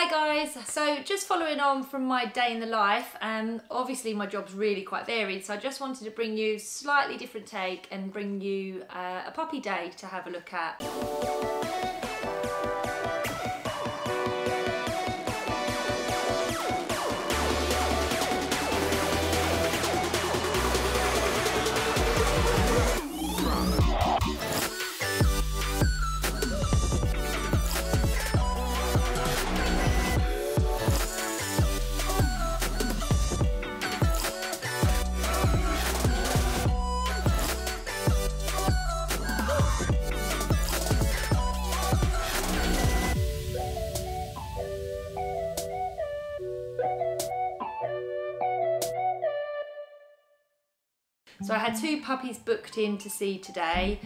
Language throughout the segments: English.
guys, so just following on from my day in the life, obviously my job's really quite varied, so I just wanted to bring you a slightly different take and bring you a puppy day to have a look at. So I had 2 puppies booked in to see today,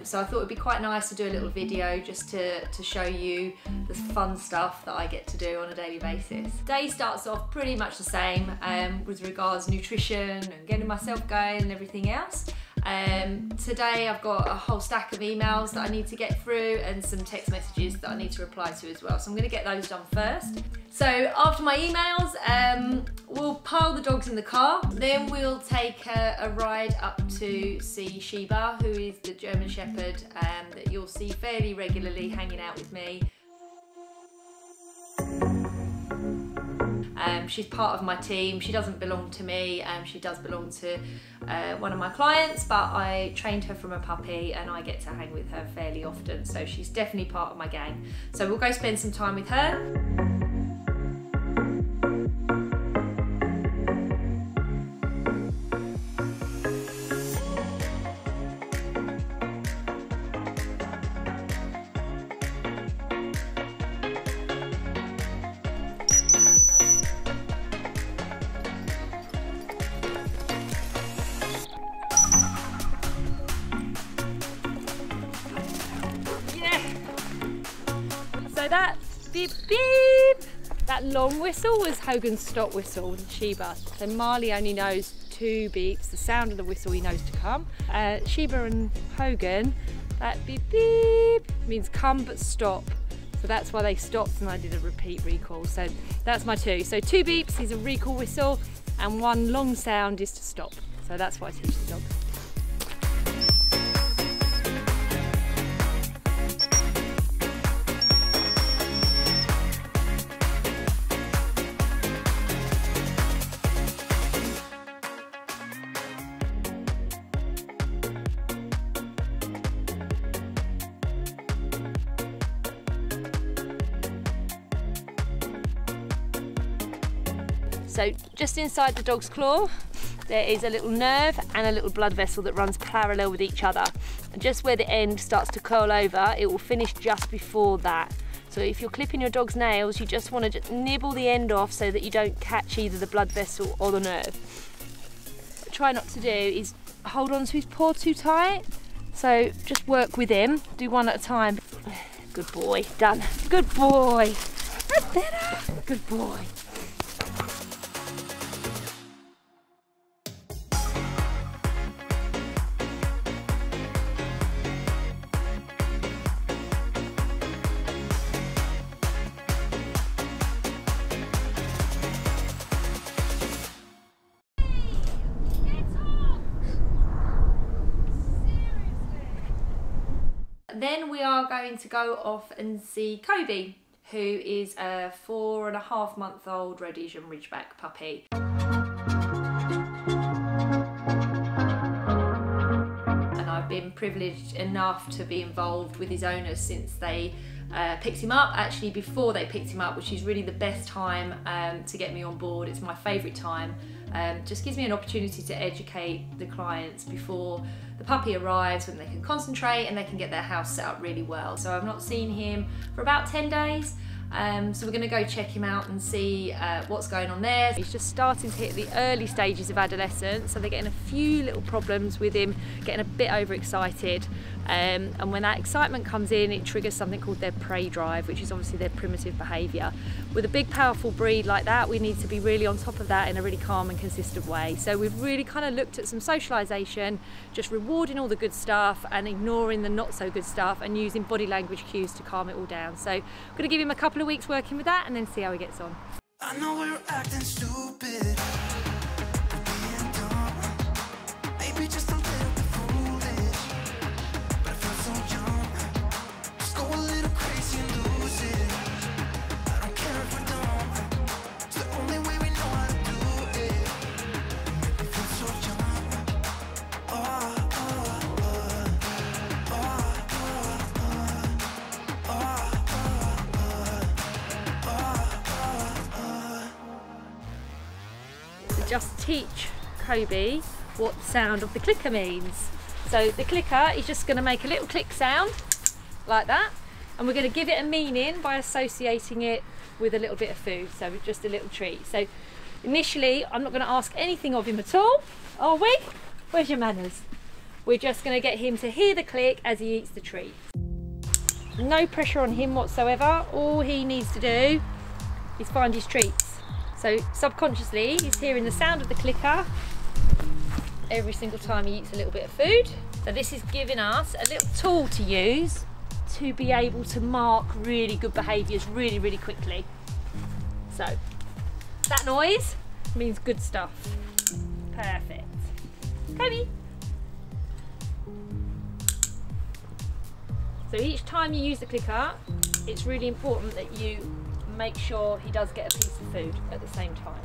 so I thought it'd be quite nice to do a little video just to show you the fun stuff that I get to do on a daily basis. Day starts off pretty much the same with regards to nutrition and getting myself going and everything else. Today I've got a whole stack of emails that I need to get through and some text messages that I need to reply to as well, so I'm going to get those done first. So after my emails, we'll pile the dogs in the car, then we'll take a ride up to see Sheba, who is the German Shepherd that you'll see fairly regularly hanging out with me. She's part of my team. She doesn't belong to me, she does belong to one of my clients, but I trained her from a puppy and I get to hang with her fairly often, so she's definitely part of my gang. So we'll go spend some time with her. So that beep beep, that long whistle was Hogan's stop whistle with Sheba. So Marley only knows 2 beeps, the sound of the whistle he knows to come. Sheba and Hogan, that beep beep means come but stop. So that's why they stopped and I did a repeat recall. So that's my 2. So 2 beeps is a recall whistle and 1 long sound is to stop. So that's what I teach the dog. So just inside the dog's claw, there is a little nerve and a little blood vessel that runs parallel with each other. And just where the end starts to curl over, it will finish just before that. So if you're clipping your dog's nails, you just want to just nibble the end off so that you don't catch either the blood vessel or the nerve. What I try not to do is hold on to his paw too tight. So just work with him, do one at a time. Good boy, done. Good boy. That's better. Good boy. Then we are going to go off and see Kobe, who is a 4.5-month-old Rhodesian Ridgeback puppy. And I've been privileged enough to be involved with his owners since they picked him up, actually before they picked him up, which is really the best time to get me on board. It's my favourite time. Just gives me an opportunity to educate the clients before the puppy arrives, when they can concentrate and they can get their house set up really well. So I've not seen him for about 10 days. So we're going to go check him out and see what's going on there. He's just starting to hit the early stages of adolescence, so they're getting a few little problems with him, getting a bit overexcited. And when that excitement comes in, it triggers something called their prey drive, which is obviously their primitive behaviour. With a big powerful breed like that, we need to be really on top of that in a really calm and consistent way. So we've really kind of looked at some socialisation, just rewarding all the good stuff and ignoring the not so good stuff, and using body language cues to calm it all down. So I'm going to give him a couple of weeks working with that and then see how he gets on. I know we're acting stupid. Maybe just a little bit foolish, but I feel so young. Just go a little crazy and lose it. I don't care if we're dumb. It's the only way we know how to do it. Make me feel so young. Oh, oh, oh, oh, oh, oh. Just teach Kobe what the sound of the clicker means. So the clicker is just going to make a little click sound like that, and we're going to give it a meaning by associating it with a little bit of food, so just a little treat. So initially I'm not going to ask anything of him at all, are we? Where's your manners? We're just going to get him to hear the click as he eats the treat. No pressure on him whatsoever. All he needs to do is find his treats. So subconsciously he's hearing the sound of the clicker every single time he eats a little bit of food. So this is giving us a little tool to use to be able to mark really good behaviours really, really quickly. So that noise means good stuff. Perfect. Kobe. So each time you use the clicker, it's really important that you make sure he does get a piece of food at the same time.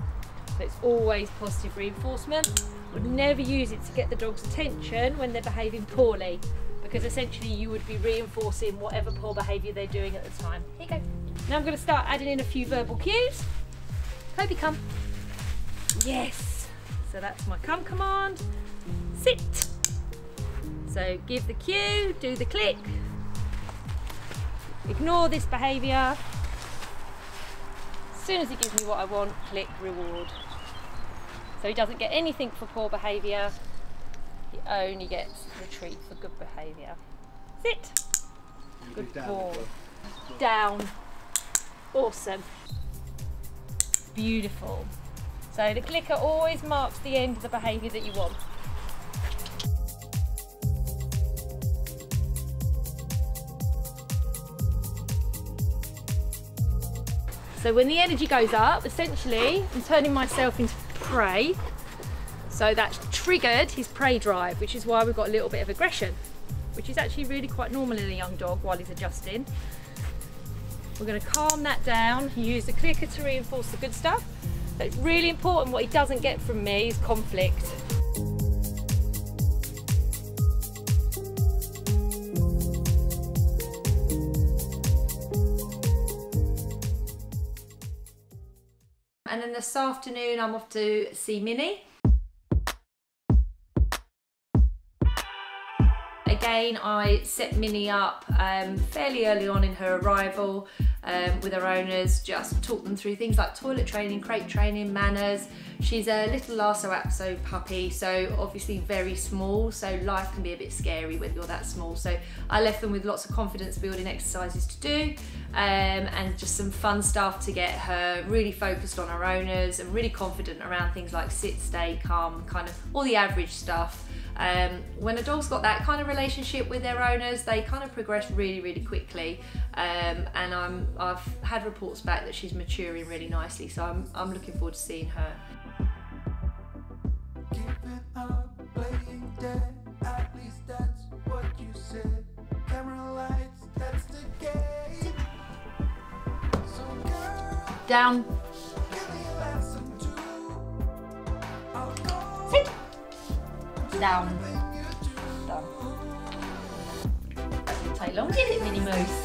So it's always positive reinforcement. Would never use it to get the dog's attention when they're behaving poorly, because essentially you would be reinforcing whatever poor behaviour they're doing at the time. Here you go. Now I'm going to start adding in a few verbal cues. Kobe, come. Yes. So that's my come command. Sit. So give the cue, do the click. Ignore this behaviour. As soon as he gives me what I want, click reward. So he doesn't get anything for poor behaviour, he only gets the treat for good behaviour. Sit. Good boy. Down. Awesome. Beautiful. So the clicker always marks the end of the behaviour that you want. So when the energy goes up, essentially, I'm turning myself into prey. So that's triggered his prey drive, which is why we've got a little bit of aggression, which is actually really quite normal in a young dog while he's adjusting. We're going to calm that down, use the clicker to reinforce the good stuff. So it's really important. What he doesn't get from me is conflict. And then this afternoon I'm off to see Minnie. Again, I set Minnie up fairly early on in her arrival with her owners, just talk them through things like toilet training, crate training, manners. She's a little Lhasa puppy, so obviously very small, so life can be a bit scary when you're that small. So I left them with lots of confidence building exercises to do and just some fun stuff to get her really focused on her owners and really confident around things like sit, stay, calm, kind of all the average stuff. When a dog's got that kind of relationship with their owners, they kind of progress really, really quickly. And I've had reports back that she's maturing really nicely, so I'm looking forward to seeing her. Keep it up, playing dead. At least that's what you said. Camera lights, that's the game. So girl, Down. give me a lesson too. I'll go Sit. Down. when you do. Down. That didn't take long, did it, Minnie Moose?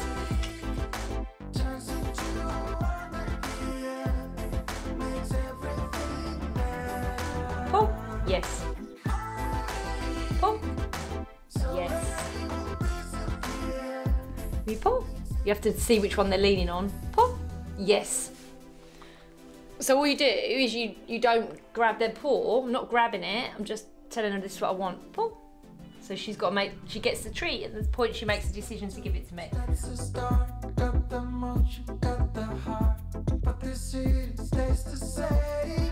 Turns into a yeah, makes everything better. Pull. Yes. Pull. Yes. You pull. You have to see which one they're leaning on. Pull. Yes. So all you do is you don't grab their paw. I'm not grabbing it. I'm just telling them this is what I want. Pull. So So she gets the treat at the point she makes the decision to give it to me. That's the start, got the motion, got the heart, but this city stays the same.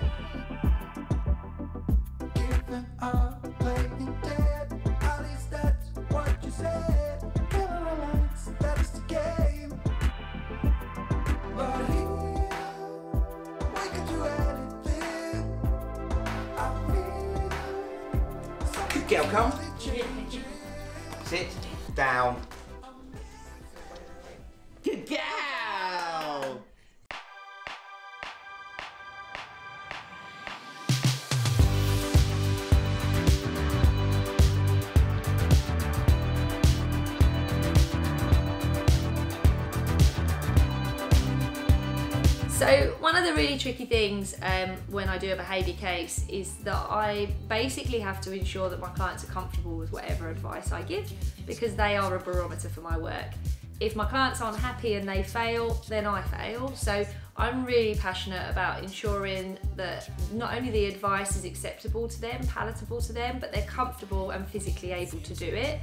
Giving up, playing dead, at least that's what you said. Camera lights, that's the game. But here, we can do anything. I feel Good girl, come. changing. Sit down. Good girl. So one of the really tricky things when I do a behaviour case is that I basically have to ensure that my clients are comfortable with whatever advice I give, because they are a barometer for my work. If my clients aren't happy and they fail, then I fail. So I'm really passionate about ensuring that not only the advice is acceptable to them, palatable to them, but they're comfortable and physically able to do it.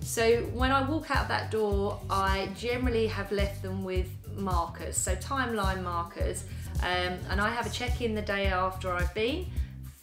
So when I walk out of that door, I generally have left them with markers, so timeline markers, and I have a check-in the day after I've been,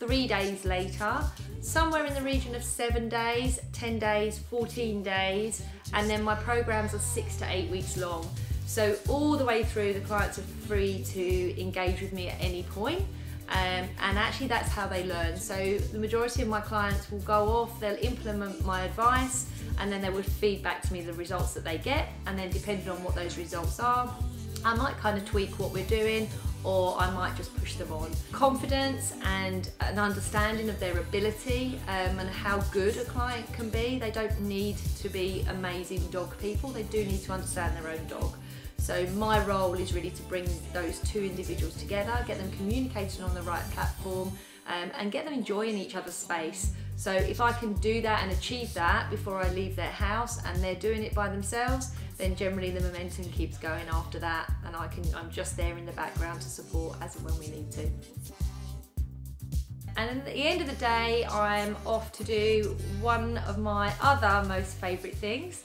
3 days later, somewhere in the region of 7 days, 10 days, 14 days, and then my programs are 6 to 8 weeks long. So all the way through, the clients are free to engage with me at any point. And actually that's how they learn. So the majority of my clients will go off, they'll implement my advice, and then they would feed back to me the results that they get, and then depending on what those results are, I might kind of tweak what we're doing, or I might just push them on. Confidence and an understanding of their ability and how good a client can be. They don't need to be amazing dog people, they do need to understand their own dog. So my role is really to bring those two individuals together, get them communicating on the right platform, and get them enjoying each other's space. So if I can do that and achieve that before I leave their house and they're doing it by themselves, then generally the momentum keeps going after that, and I'm just there in the background to support as and when we need to. And at the end of the day, I'm off to do one of my other most favourite things,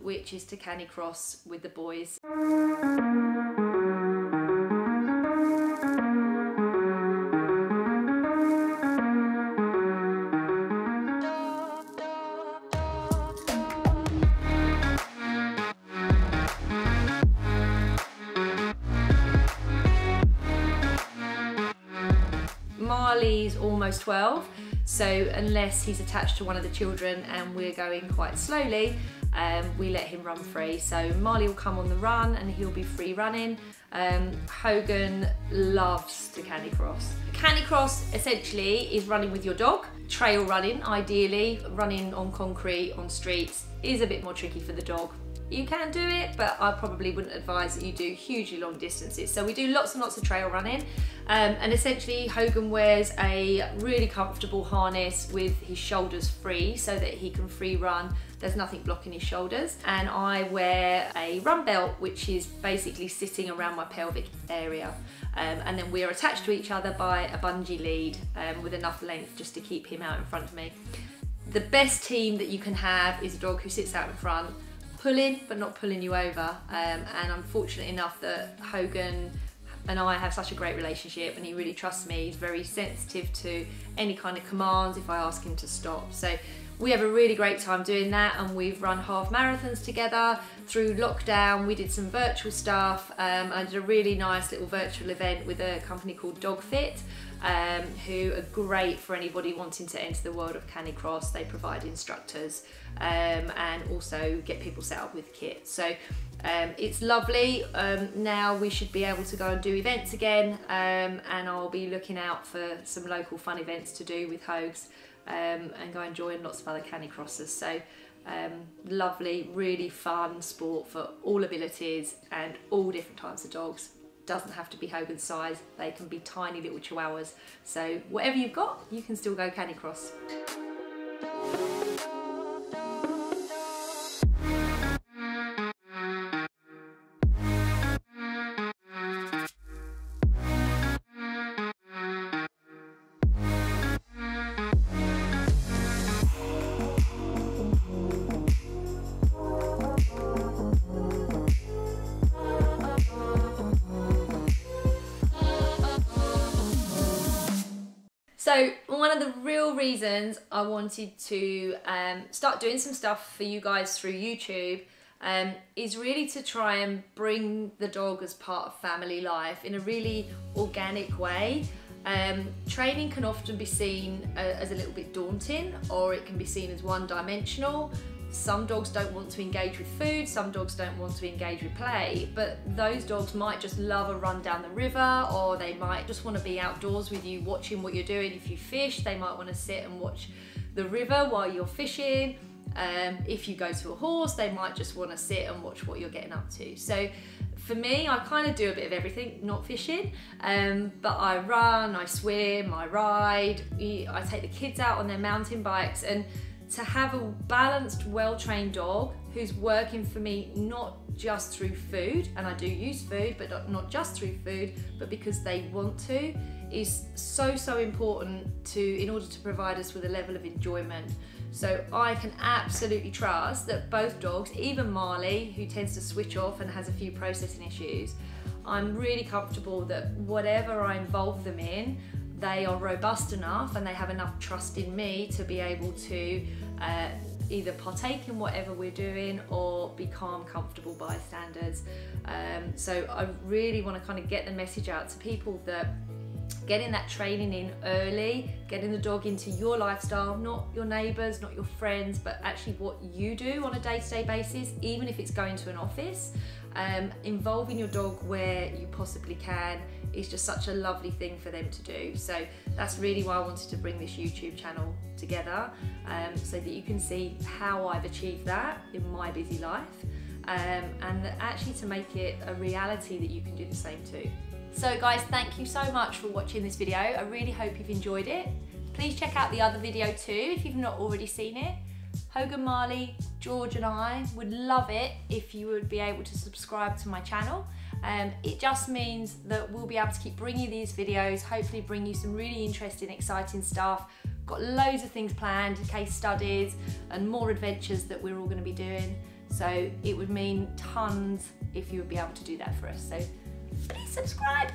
which is to canicross with the boys. Marley's almost 12, so unless he's attached to one of the children and we're going quite slowly, we let him run free. So Marley will come on the run and he'll be free running. Hogan loves to canicross. Canicross essentially is running with your dog. Trail running, ideally, running on concrete, on streets, is a bit more tricky for the dog. You can do it, but I probably wouldn't advise that you do hugely long distances. So we do lots and lots of trail running, and essentially Hogan wears a really comfortable harness with his shoulders free so that he can free run. There's nothing blocking his shoulders. And I wear a run belt, which is basically sitting around my pelvic area. And then we're attached to each other by a bungee lead with enough length just to keep him out in front of me. The best team that you can have is a dog who sits out in front, pulling but not pulling you over, and I'm fortunate enough that Hogan and I have such a great relationship and he really trusts me. He's very sensitive to any kind of commands if I ask him to stop. So we have a really great time doing that, and we've run half marathons together through lockdown. We did some virtual stuff. I did a really nice little virtual event with a company called Dog Fit, who are great for anybody wanting to enter the world of canicross. They provide instructors and also get people set up with kits. So it's lovely. Now we should be able to go and do events again, and I'll be looking out for some local fun events to do with Hogs, and go and join lots of other canicrossers. So lovely, really fun sport for all abilities and all different types of dogs. Doesn't have to be Hogan's size, they can be tiny little chihuahuas. So whatever you've got, you can still go canicross. So one of the real reasons I wanted to start doing some stuff for you guys through YouTube is really to try and bring the dog as part of family life in a really organic way. Training can often be seen as a little bit daunting, or it can be seen as one-dimensional. Some dogs don't want to engage with food, some dogs don't want to engage with play, but those dogs might just love a run down the river, or they might just want to be outdoors with you watching what you're doing. If you fish, they might want to sit and watch the river while you're fishing. If you go to a horse, they might just want to sit and watch what you're getting up to. So for me, I kind of do a bit of everything, not fishing, but I run, I swim, I ride, I take the kids out on their mountain bikes, and to have a balanced, well-trained dog who's working for me not just through food, and I do use food, but not just through food, but because they want to, is so important in order to provide us with a level of enjoyment. So I can absolutely trust that both dogs, even Marley, who tends to switch off and has a few processing issues, I'm really comfortable that whatever I involve them in, they are robust enough and they have enough trust in me to be able to either partake in whatever we're doing or be calm, comfortable bystanders. So I really want to kind of get the message out to people that getting that training in early, getting the dog into your lifestyle, not your neighbours, not your friends, but actually what you do on a day-to-day basis, even if it's going to an office, involving your dog where you possibly can is just such a lovely thing for them to do. So that's really why I wanted to bring this YouTube channel together, so that you can see how I've achieved that in my busy life, and actually to make it a reality that you can do the same too. So guys, thank you so much for watching this video. I really hope you've enjoyed it. Please check out the other video too if you've not already seen it. Hogan, Marley, George and I would love it if you would be able to subscribe to my channel. It just means that we'll be able to keep bringing you these videos, hopefully bring you some really interesting, exciting stuff. Got loads of things planned, case studies and more adventures that we're all going to be doing. So it would mean tons if you would be able to do that for us. So please subscribe.